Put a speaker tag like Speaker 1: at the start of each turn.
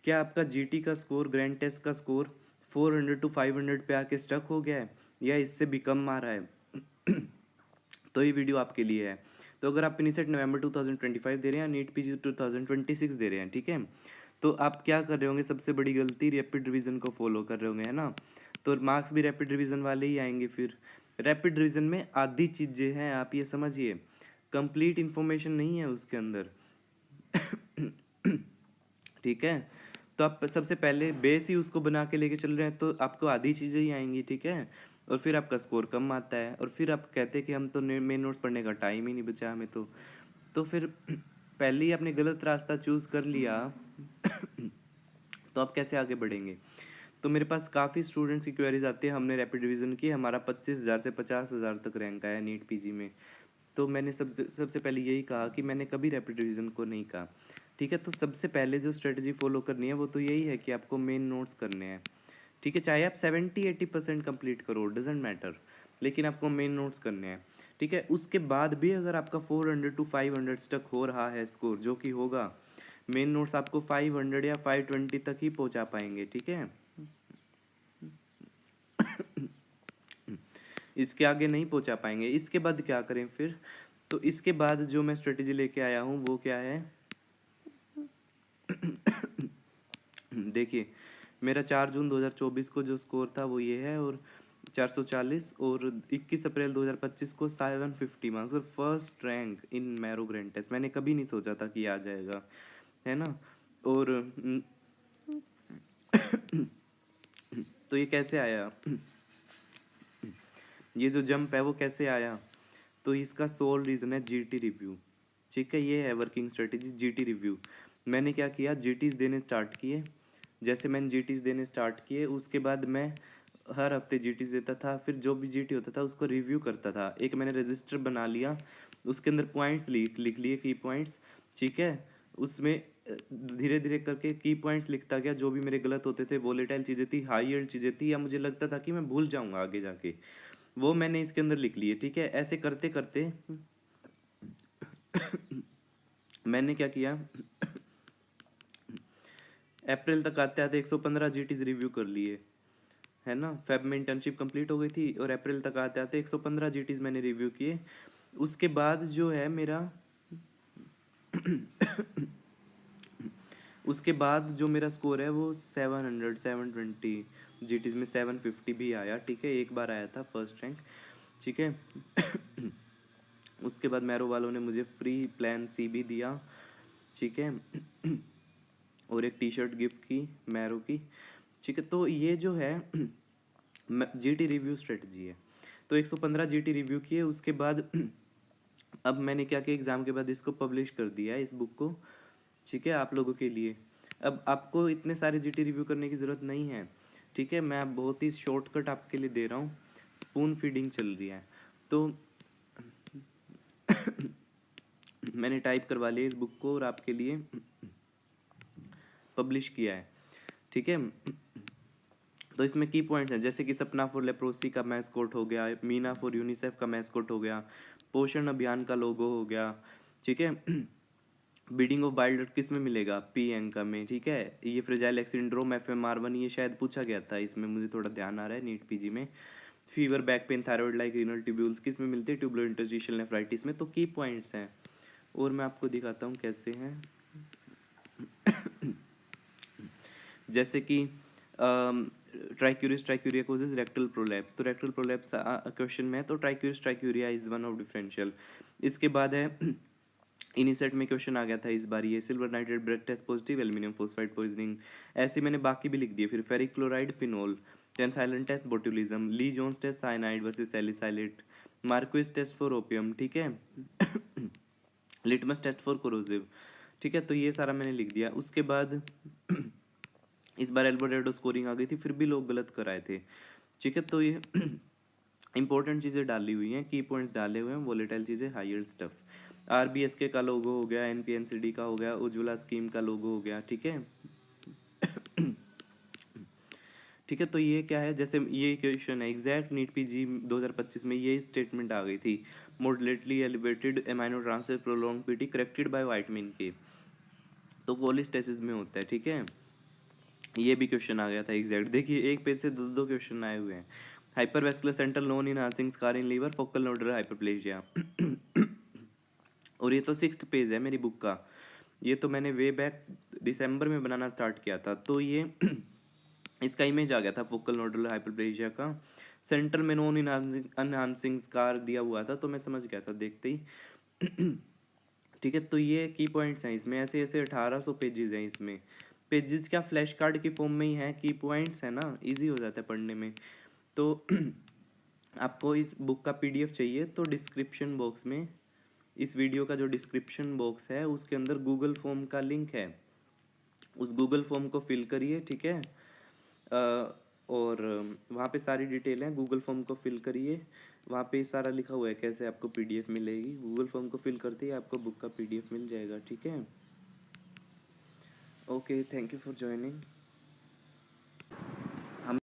Speaker 1: क्या आपका जीटी का स्कोर, ग्रैंड टेस्ट का स्कोर 400 to 500 पे आके स्टक हो गया है या इससे भी कम आ रहा है? तो ये वीडियो आपके लिए है। तो अगर आप एनीसेट नवंबर 2025 दे रहे हैं या नीट पीजी 2026 दे रहे हैं, ठीक है, तो आप क्या कर रहे होंगे? सबसे बड़ी गलती, रैपिड रिवीजन को फॉलो कर रहे होंगे, है ना? तो मार्क्स भी रैपिड रिवीजन वाले ही आएंगे। फिर रैपिड रिवीजन में आधी चीज़ें हैं, आप ये समझिए, कंप्लीट इन्फॉर्मेशन नहीं है उसके अंदर। ठीक है, तो आप सबसे पहले बेस ही उसको बना के लेके चल रहे हैं तो आपको आधी चीज़ें ही आएंगी, ठीक है, और फिर आपका स्कोर कम आता है और फिर आप कहते हैं कि हम तो मेन नोट्स पढ़ने का टाइम ही नहीं बचा हमें। तो फिर पहले ही आपने गलत रास्ता चूज़ कर लिया तो आप कैसे आगे बढ़ेंगे? तो मेरे पास काफ़ी स्टूडेंट्स की क्वेरीज आती है, हमने रैपिड रिवीजन की, हमारा 25,000 से 50,000 तक रैंक आया नीट पीजी में। तो मैंने सबसे सबसे पहले यही कहा कि मैंने कभी रैपिड रिवीजन को नहीं कहा, ठीक है। तो सबसे पहले जो स्ट्रेटजी फॉलो करनी है वो तो यही है कि आपको मेन नोट्स करने हैं, ठीक है। चाहे आप 70-80% कंप्लीट करो, डजेंट मैटर, लेकिन आपको मेन नोट्स करने हैं, ठीक है। उसके बाद भी अगर आपका 400 to 500 तक हो रहा है स्कोर, जो कि होगा, मेन नोट्स आपको 500 या 520 तक ही पहुंचा पाएंगे, ठीक है। इसके आगे नहीं पहुंचा पाएंगे। इसके बाद क्या करें फिर? तो इसके बाद जो मैं स्ट्रेटेजी लेके आया हूँ वो क्या है? देखिए, मेरा 4 जून 2024 को जो स्कोर था वो ये है, और 440, और 21 अप्रैल 2025 को 750 मार्क्स, और first rank in Marrow grand test. मैंने कभी नहीं सोचा था कि आ जाएगा, है ना। और तो ये कैसे आया? ये जो जंप है वो कैसे आया? तो इसका सोल रीज़न है जीटी रिव्यू, ठीक है। ये है वर्किंग स्ट्रेटेजी, जीटी रिव्यू। मैंने क्या किया, जीटीज देने स्टार्ट किए। जैसे मैंने जीटीज देने स्टार्ट किए उसके बाद मैं हर हफ्ते जीटीज देता था, फिर जो भी जीटी होता था उसको रिव्यू करता था। एक मैंने रजिस्टर बना लिया, उसके अंदर पॉइंट्स लिख लिए, की पॉइंट्स, ठीक है। उसमें धीरे धीरे करके की पॉइंट्स लिखता गया, जो भी मेरे गलत होते थे, वोलेटाइल चीज़ें थी, हाई यील्ड चीज़ें थी, या मुझे लगता था कि मैं भूल जाऊंगा आगे जाके, वो मैंने इसके अंदर लिख लिए, ठीक है। ऐसे करते करते मैंने क्या किया, अप्रैल तक आते आते 115 जीटीज रिव्यू कर लिए, है ना। फेब में इंटर्नशिप कंप्लीट हो गई थी और अप्रैल तक आते आते 115 जीटीज मैंने रिव्यू किए। उसके बाद जो है मेरा उसके बाद जो मेरा स्कोर है वो 700 720 जीटीज में 750 भी आया, ठीक है। एक बार आया था फर्स्ट रैंक, ठीक है। उसके बाद मैरो वालों ने मुझे फ्री प्लान सी भी दिया, ठीक है, और एक टी शर्ट गिफ्ट की मैरो की, ठीक है। तो ये जो है जीटी रिव्यू स्ट्रेटजी है। तो 115 जीटी रिव्यू किए उसके बाद अब मैंने क्या किया, एग्ज़ाम के बाद इसको पब्लिश कर दिया है, इस बुक को, ठीक है, आप लोगों के लिए। अब आपको इतने सारे जीटी रिव्यू करने की ज़रूरत नहीं है, ठीक है। मैं बहुत ही शॉर्टकट आपके लिए दे रहा हूँ, स्पून फीडिंग चल रही है। तो मैंने टाइप करवा लिया इस बुक को और आपके लिए पब्लिश किया है, ठीक है। तो इसमें की पॉइंट्स हैं, जैसे कि सपना फॉर लेप्रोसी का मैस्कोट हो गया, मीना फॉर यूनिसेफ का मैस्कोट हो गया, पोषण अभियान का लोगो हो गया, ठीक है। बीडिंग ऑफ वाइल्ड किस में मिलेगा? पी एंका में, ठीक है। ये फ्रेजाइल एक्स सिंड्रोम FMR1, ये शायद पूछा गया था, इसमें मुझे थोड़ा ध्यान आ रहा है नीट पीजी में। Fever, back pain, thyroid like renal tubules किस में मिलते हैं? ट्यूबुलर इंटरस्टिशियल नेफ्राइटिस में। तो की पॉइंट्स हैं और मैं आपको दिखाता हूँ कैसे हैं। जैसे कि ट्राइक्यूरियस ट्राइक्यूरिया कोजेज रेक्टल प्रोलैप्स, तो रेक्टल प्रोलैप्स क्वेश्चन में है, तो ट्राइक्यूरियस ट्राइक्यूरिया इज वन ऑफ डिफरेंशियल। इसके बाद है इनिसेट में क्वेश्चन आ गया था इस बार, ये silver nitrate breath test positive, aluminium phosphide poisoning. ऐसे मैंने बाकी भी लिख दिए। फिर ferric chloride phenol, tensilon test botulism, Lee Jones test cyanide versus salicylate, marquis test for opium, ठीक है। लिटमस टेस्ट फॉर कोरोसिव, ठीक है। तो ये सारा मैंने लिख दिया। उसके बाद इस बार एल्बोरेडो स्कोरिंग आ गई थी, फिर भी लोग गलत कराए थे, ठीक है। तो ये इंपॉर्टेंट चीज़ें डाली हुई हैं, की पॉइंट्स डाले हुए हैं, वोलेटाइल चीज़ें, हायर स्टफ। RBSK का लोगो हो गया, NPNCD का हो गया, उज्ज्वला स्कीम का लोगो हो गया, ठीक है। ठीक है, तो ये क्या है, जैसे ये क्वेश्चन है एग्जैक्ट नीट पीजी 2025 में ये स्टेटमेंट आ गई थी, moderately elevated amino transfer prolong PT corrected bye vitamin के, तो कोलिस्टेसिस में होता है, ठीक है। ये भी क्वेश्चन आ गया था एग्जैक्ट, देखिए एक पेज से दो दो क्वेश्चन आए हुए हैं। Hypervascular central non enhancing scar in liver focal nodular hyperplasia. और ये तो 6th पेज है मेरी बुक का, ये तो मैंने वे बैक दिसंबर में बनाना स्टार्ट किया था, तो ये इसका इमेज आ गया था फोकल नोडुलर हाइपरप्लेजिया का, सेंटर में नॉन इनहांसिंग स्कार दिया हुआ था, तो मैं समझ गया था देखते ही। ठीक है, तो ये की पॉइंट्स हैं इसमें, ऐसे ऐसे 1800 पेजेस हैं इसमें। पेजेस क्या फ्लैश कार्ड की फॉर्म में ही है, की पॉइंट्स है ना, इजी हो जाता है पढ़ने में। तो आपको इस बुक का पीडीएफ चाहिए तो डिस्क्रिप्शन बॉक्स में, इस वीडियो का जो डिस्क्रिप्शन बॉक्स है उसके अंदर गूगल फॉर्म का लिंक है, उस गूगल फॉर्म को फिल करिए, ठीक है। और वहाँ पे सारी डिटेल है, गूगल फॉर्म को फिल करिए, वहाँ पे सारा लिखा हुआ है कैसे आपको पीडीएफ मिलेगी, गूगल फॉर्म को फिल करते ही आपको बुक का पीडीएफ मिल जाएगा, ठीक है। Okay, thank you for joining.